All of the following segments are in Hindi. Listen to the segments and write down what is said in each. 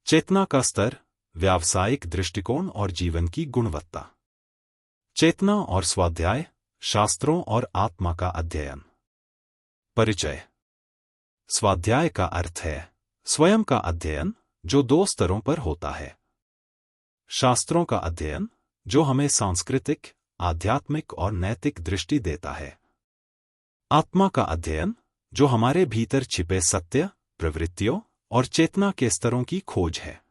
चेतना का स्तर, व्यावसायिक दृष्टिकोण और जीवन की गुणवत्ता। चेतना और स्वाध्याय, शास्त्रों और आत्मा का अध्ययन। परिचय। स्वाध्याय का अर्थ है स्वयं का अध्ययन, जो 2 स्तरों पर होता है। शास्त्रों का अध्ययन, जो हमें सांस्कृतिक, आध्यात्मिक और नैतिक दृष्टि देता है। आत्मा का अध्ययन, जो हमारे भीतर छिपे सत्य, प्रवृत्तियों और चेतना के स्तरों की खोज है।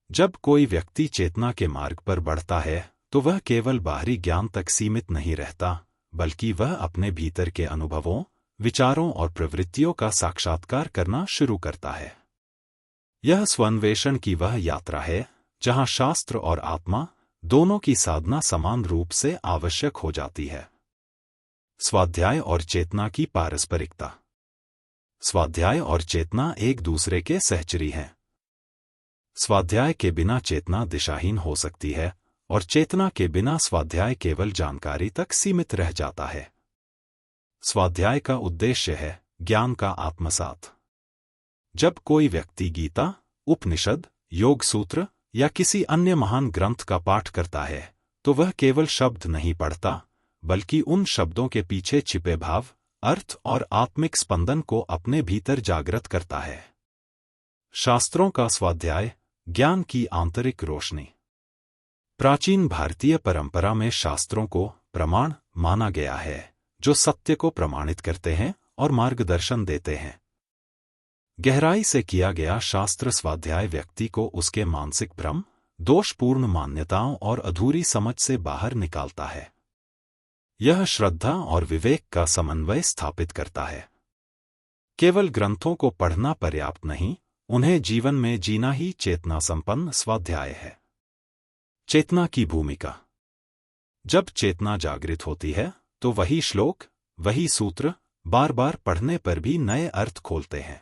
जब कोई व्यक्ति चेतना के मार्ग पर बढ़ता है तो वह केवल बाहरी ज्ञान तक सीमित नहीं रहता, बल्कि वह अपने भीतर के अनुभवों, विचारों और प्रवृत्तियों का साक्षात्कार करना शुरू करता है। यह स्वान्वेषण की वह यात्रा है जहां शास्त्र और आत्मा दोनों की साधना समान रूप से आवश्यक हो जाती है। स्वाध्याय और चेतना की पारस्परिकता। स्वाध्याय और चेतना एक दूसरे के सहचरी हैं। स्वाध्याय के बिना चेतना दिशाहीन हो सकती है और चेतना के बिना स्वाध्याय केवल जानकारी तक सीमित रह जाता है। स्वाध्याय का उद्देश्य है ज्ञान का आत्मसात। जब कोई व्यक्ति गीता, उपनिषद, योग सूत्र या किसी अन्य महान ग्रंथ का पाठ करता है तो वह केवल शब्द नहीं पढ़ता, बल्कि उन शब्दों के पीछे छिपे भाव, अर्थ और आत्मिक स्पंदन को अपने भीतर जागृत करता है। शास्त्रों का स्वाध्याय, ज्ञान की आंतरिक रोशनी। प्राचीन भारतीय परंपरा में शास्त्रों को प्रमाण माना गया है, जो सत्य को प्रमाणित करते हैं और मार्गदर्शन देते हैं। गहराई से किया गया शास्त्र स्वाध्याय व्यक्ति को उसके मानसिक भ्रम, दोषपूर्ण मान्यताओं और अधूरी समझ से बाहर निकालता है। यह श्रद्धा और विवेक का समन्वय स्थापित करता है। केवल ग्रंथों को पढ़ना पर्याप्त नहीं, उन्हें जीवन में जीना ही चेतना संपन्न स्वाध्याय है। चेतना की भूमिका। जब चेतना जागृत होती है तो वही श्लोक, वही सूत्र बार बार पढ़ने पर भी नए अर्थ खोलते हैं।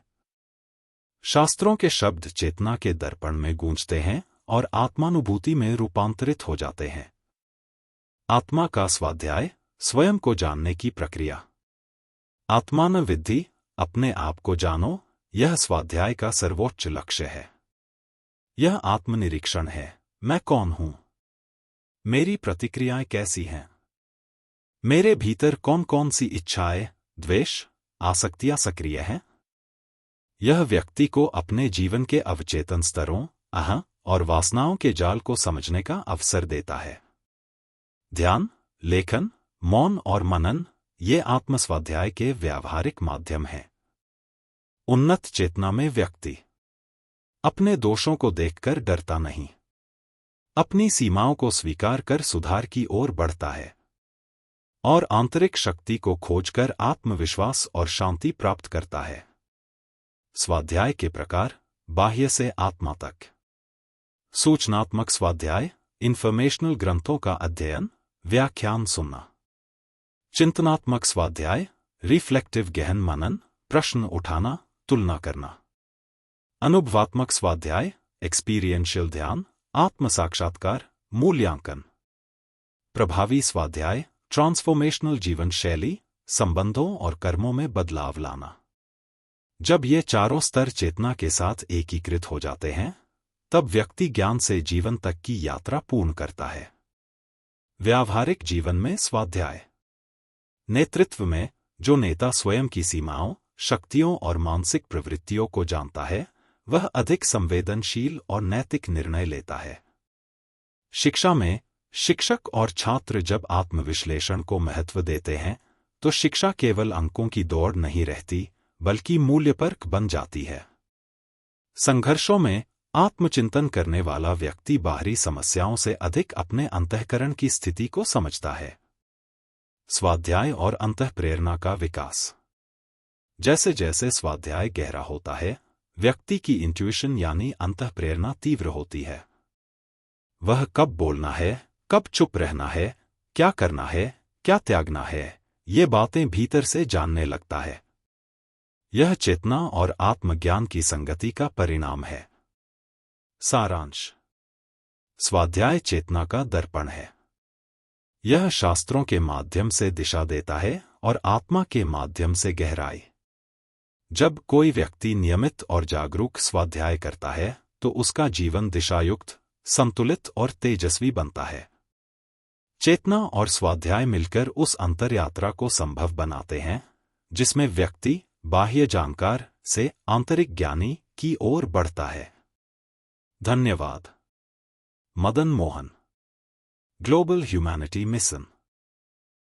शास्त्रों के शब्द चेतना के दर्पण में गूंजते हैं और आत्मानुभूति में रूपांतरित हो जाते हैं। आत्मा का स्वाध्याय, स्वयं को जानने की प्रक्रिया। आत्मान विद्धि, अपने आप को जानो, यह स्वाध्याय का सर्वोच्च लक्ष्य है। यह आत्मनिरीक्षण है। मैं कौन हूं? मेरी प्रतिक्रियाएं कैसी हैं? मेरे भीतर कौन कौन सी इच्छाएं, द्वेष, आसक्तियां सक्रिय हैं? यह व्यक्ति को अपने जीवन के अवचेतन स्तरों, अहं और वासनाओं के जाल को समझने का अवसर देता है। ध्यान, लेखन, मौन और मनन, ये आत्मस्वाध्याय के व्यावहारिक माध्यम हैं। उन्नत चेतना में व्यक्ति अपने दोषों को देखकर डरता नहीं, अपनी सीमाओं को स्वीकार कर सुधार की ओर बढ़ता है और आंतरिक शक्ति को खोजकर आत्मविश्वास और शांति प्राप्त करता है। स्वाध्याय के प्रकार, बाह्य से आत्मा तक। सूचनात्मक स्वाध्याय, इंफॉर्मेशनल ग्रंथों का अध्ययन, व्याख्यान सुनना। चिंतनात्मक स्वाध्याय, रिफ्लेक्टिव गहन मनन, प्रश्न उठाना, तुलना करना। अनुभवात्मक स्वाध्याय, एक्सपीरियंशियल ध्यान, आत्म साक्षात्कार, मूल्यांकन। प्रभावी स्वाध्याय, ट्रांसफॉर्मेशनल जीवन शैली, संबंधों और कर्मों में बदलाव लाना। जब ये चारों स्तर चेतना के साथ एकीकृत हो जाते हैं, तब व्यक्ति ज्ञान से जीवन तक की यात्रा पूर्ण करता है। व्यावहारिक जीवन में स्वाध्याय। नेतृत्व में, जो नेता स्वयं की सीमाओं, शक्तियों और मानसिक प्रवृत्तियों को जानता है, वह अधिक संवेदनशील और नैतिक निर्णय लेता है। शिक्षा में, शिक्षक और छात्र जब आत्मविश्लेषण को महत्व देते हैं, तो शिक्षा केवल अंकों की दौड़ नहीं रहती, बल्कि मूल्यपरख बन जाती है। संघर्षों में, आत्मचिंतन करने वाला व्यक्ति बाहरी समस्याओं से अधिक अपने अंतःकरण की स्थिति को समझता है। स्वाध्याय और अंतःप्रेरणा का विकास। जैसे जैसे स्वाध्याय गहरा होता है, व्यक्ति की इंट्यूशन यानी अंतःप्रेरणा तीव्र होती है। वह कब बोलना है, कब चुप रहना है, क्या करना है, क्या त्यागना है, ये बातें भीतर से जानने लगता है। यह चेतना और आत्मज्ञान की संगति का परिणाम है। सारांश। स्वाध्याय चेतना का दर्पण है। यह शास्त्रों के माध्यम से दिशा देता है और आत्मा के माध्यम से गहराई। जब कोई व्यक्ति नियमित और जागरूक स्वाध्याय करता है, तो उसका जीवन दिशायुक्त, संतुलित और तेजस्वी बनता है। चेतना और स्वाध्याय मिलकर उस अंतर यात्रा को संभव बनाते हैं जिसमें व्यक्ति बाह्य जानकार से आंतरिक ज्ञानी की ओर बढ़ता है। धन्यवाद। Madan Mohan, global humanity mission.